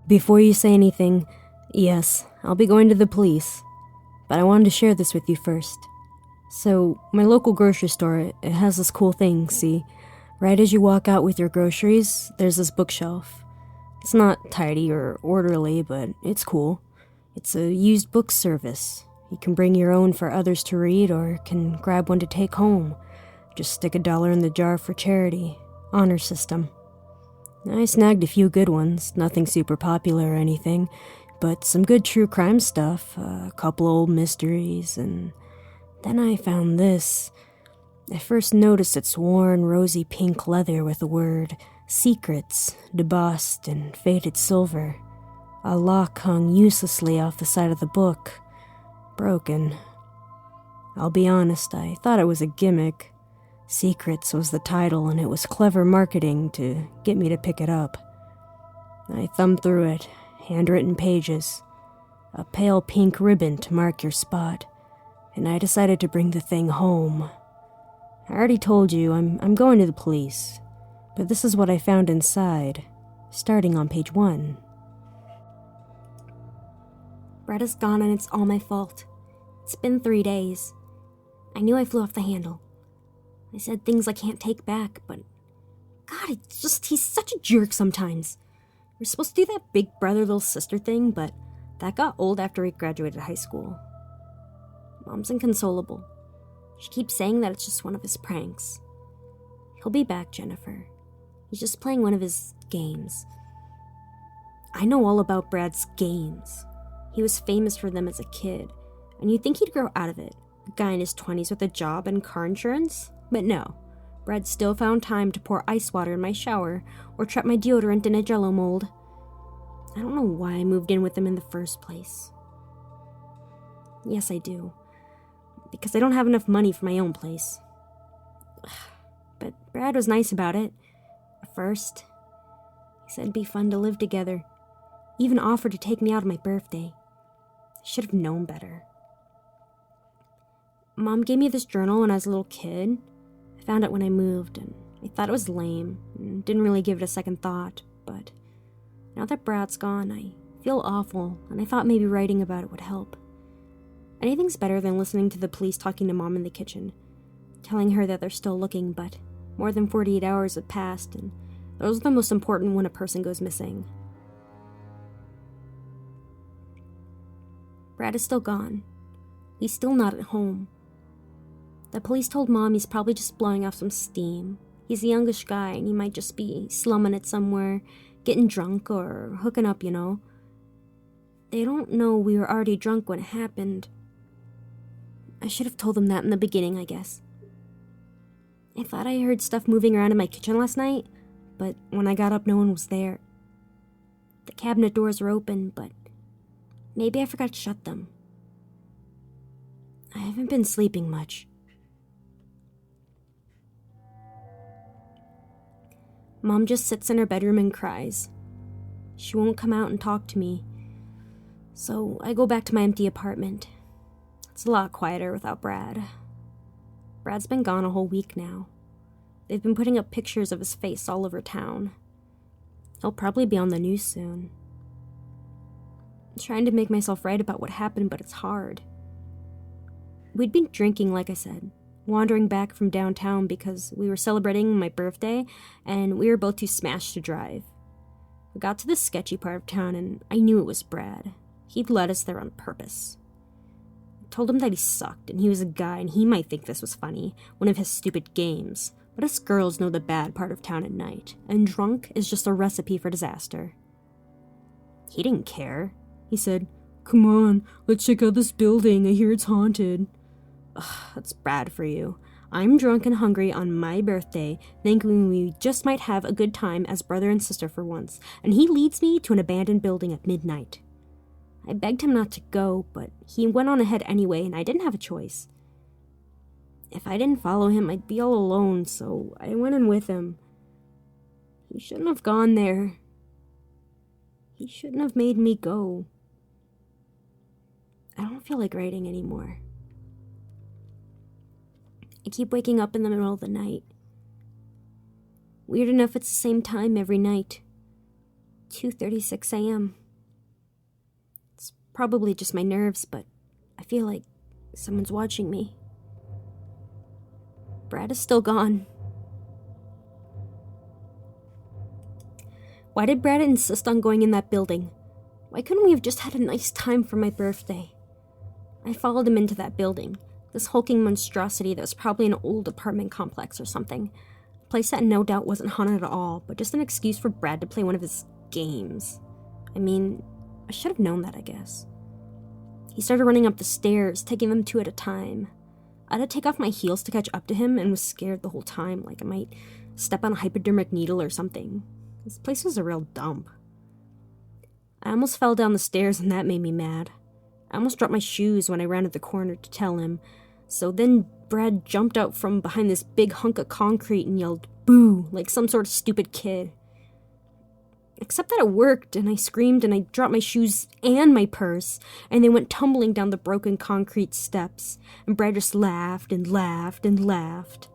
Before you say anything, yes, I'll be going to the police, but I wanted to share this with you first. So, my local grocery store, it has this cool thing, see? Right as you walk out with your groceries, there's this bookshelf. It's not tidy or orderly, but it's cool. It's a used book service. You can bring your own for others to read or can grab one to take home. Just stick $1 in the jar for charity. Honor system. I snagged a few good ones, nothing super popular or anything, but some good true crime stuff, a couple old mysteries, and then I found this. I first noticed its worn rosy pink leather with the word Secrets embossed in faded silver. A lock hung uselessly off the side of the book. Broken. I'll be honest, I thought it was a gimmick. Secrets was the title, and it was clever marketing to get me to pick it up. I thumbed through it, handwritten pages, a pale pink ribbon to mark your spot, and I decided to bring the thing home. I already told you I'm going to the police, but this is what I found inside, starting on page 1. Brad is gone and it's all my fault. It's been 3 days. I knew I flew off the handle. I said things I can't take back, but God, he's such a jerk sometimes. We're supposed to do that big brother, little sister thing, but that got old after we graduated high school. Mom's inconsolable. She keeps saying that it's just one of his pranks. He'll be back, Jennifer. He's just playing one of his games. I know all about Brad's games. He was famous for them as a kid, and you'd think he'd grow out of it. A guy in his 20s with a job and car insurance? But no. Brad still found time to pour ice water in my shower or trap my deodorant in a Jell-O mold. I don't know why I moved in with him in the first place. Yes, I do. Because I don't have enough money for my own place. But Brad was nice about it. At first. He said it'd be fun to live together. Even offered to take me out on my birthday. I should have known better. Mom gave me this journal when I was a little kid. I found it when I moved, and I thought it was lame, and didn't really give it a second thought, but now that Brad's gone, I feel awful, and I thought maybe writing about it would help. Anything's better than listening to the police talking to Mom in the kitchen, telling her that they're still looking, but more than 48 hours have passed, and those are the most important when a person goes missing. Brad is still gone. He's still not at home. The police told Mom he's probably just blowing off some steam. He's a youngish guy, and he might just be slumming it somewhere, getting drunk or hooking up, you know. They don't know we were already drunk when it happened. I should have told them that in the beginning, I guess. I thought I heard stuff moving around in my kitchen last night, but when I got up, no one was there. The cabinet doors were open, but maybe I forgot to shut them. I haven't been sleeping much. Mom just sits in her bedroom and cries. She won't come out and talk to me. So I go back to my empty apartment. It's a lot quieter without Brad. Brad's been gone a whole week now. They've been putting up pictures of his face all over town. He'll probably be on the news soon. I'm trying to make myself right about what happened, but it's hard. We'd been drinking, like I said, wandering back from downtown because we were celebrating my birthday, and we were both too smashed to drive. We got to the sketchy part of town, and I knew it was Brad. He'd led us there on purpose. I told him that he sucked, and he was a guy, and he might think this was funny, one of his stupid games, but us girls know the bad part of town at night, and drunk is just a recipe for disaster. He didn't care. He said, "Come on, let's check out this building, I hear it's haunted." Ugh, that's Brad for you. I'm drunk and hungry on my birthday, thinking we just might have a good time as brother and sister for once, and he leads me to an abandoned building at midnight. I begged him not to go, but he went on ahead anyway, and I didn't have a choice. If I didn't follow him, I'd be all alone, so I went in with him. He shouldn't have gone there. He shouldn't have made me go. I don't feel like writing anymore. I keep waking up in the middle of the night. Weird enough, it's the same time every night. 2:36 a.m. It's probably just my nerves, but I feel like someone's watching me. Brad is still gone. Why did Brad insist on going in that building? Why couldn't we have just had a nice time for my birthday? I followed him into that building, this hulking monstrosity that was probably an old apartment complex or something. A place that no doubt wasn't haunted at all, but just an excuse for Brad to play one of his games. I mean, I should have known that, I guess. He started running up the stairs, taking them 2 at a time. I had to take off my heels to catch up to him and was scared the whole time, like I might step on a hypodermic needle or something. This place was a real dump. I almost fell down the stairs and that made me mad. I almost dropped my shoes when I rounded the corner to tell him. So then Brad jumped out from behind this big hunk of concrete and yelled, "Boo," like some sort of stupid kid. Except that it worked, and I screamed and I dropped my shoes and my purse, and they went tumbling down the broken concrete steps, and Brad just laughed and laughed and laughed.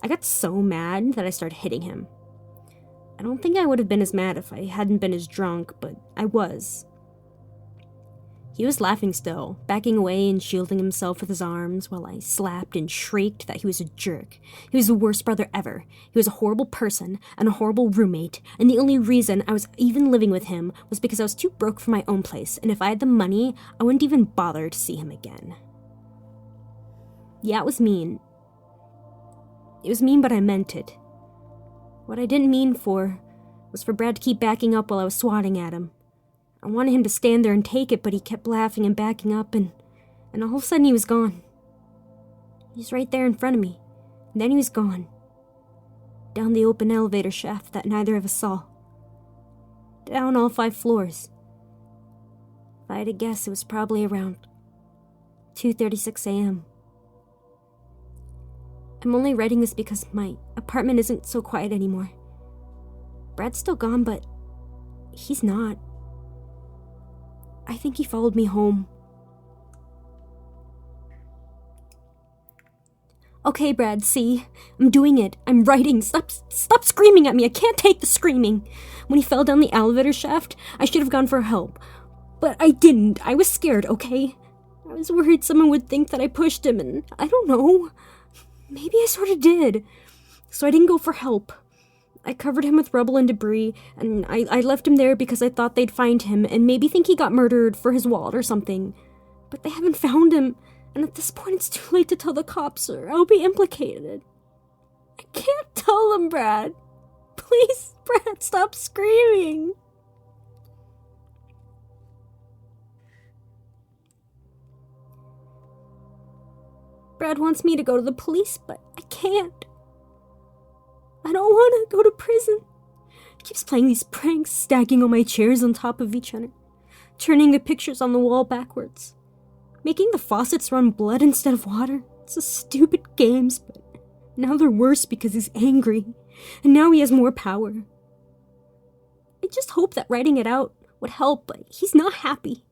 I got so mad that I started hitting him. I don't think I would have been as mad if I hadn't been as drunk, but I was. He was laughing still, backing away and shielding himself with his arms while I slapped and shrieked that he was a jerk. He was the worst brother ever. He was a horrible person and a horrible roommate, and the only reason I was even living with him was because I was too broke for my own place, and if I had the money, I wouldn't even bother to see him again. Yeah, it was mean. It was mean, but I meant it. What I didn't mean was for Brad to keep backing up while I was swatting at him. I wanted him to stand there and take it, but he kept laughing and backing up, and all of a sudden he was gone. He was right there in front of me, and then he was gone. Down the open elevator shaft that neither of us saw. Down all 5 floors. If I had to guess, it was probably around 2:36 a.m. I'm only writing this because my apartment isn't so quiet anymore. Brad's still gone, but he's not. I think he followed me home. Okay, Brad, see? I'm doing it. I'm writing. Stop screaming at me. I can't take the screaming. When he fell down the elevator shaft, I should have gone for help. But I didn't. I was scared, okay? I was worried someone would think that I pushed him, and I don't know. Maybe I sort of did. So I didn't go for help. I covered him with rubble and debris, and I left him there because I thought they'd find him and maybe think he got murdered for his wallet or something. But they haven't found him, and at this point it's too late to tell the cops or I'll be implicated. I can't tell them, Brad. Please, Brad, stop screaming. Brad wants me to go to the police, but I can't. I don't want to go to prison. He keeps playing these pranks, stacking all my chairs on top of each other, turning the pictures on the wall backwards, making the faucets run blood instead of water. It's a stupid games, but now they're worse because he's angry, and now he has more power. I just hope that writing it out would help, but he's not happy.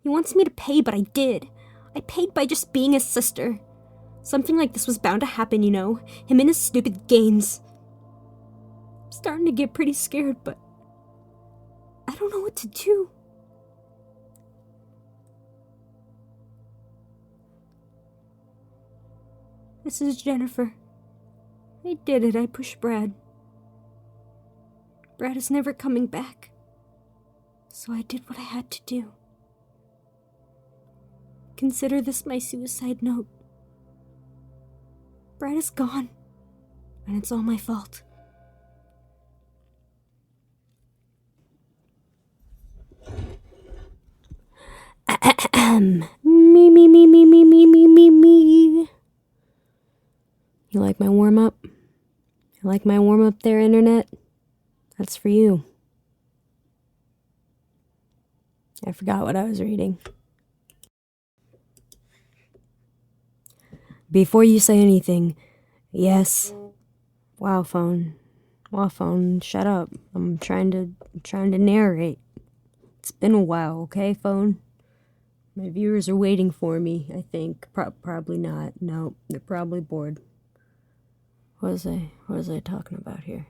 He wants me to pay, but I did. I paid by just being his sister. Something like this was bound to happen, you know, him and his stupid games. I'm starting to get pretty scared, but I don't know what to do. This is Jennifer. I did it. I pushed Brad. Brad is never coming back. So I did what I had to do. Consider this my suicide note. Brad is gone, and it's all my fault. Me. You like my warm-up? You like my warm-up there, Internet? That's for you. I forgot what I was reading. Before you say anything, yes. Wow, phone, shut up. I'm trying to narrate. It's been a while, okay, phone? My viewers are waiting for me, I think. Probably not. No, they're probably bored. What was I talking about here?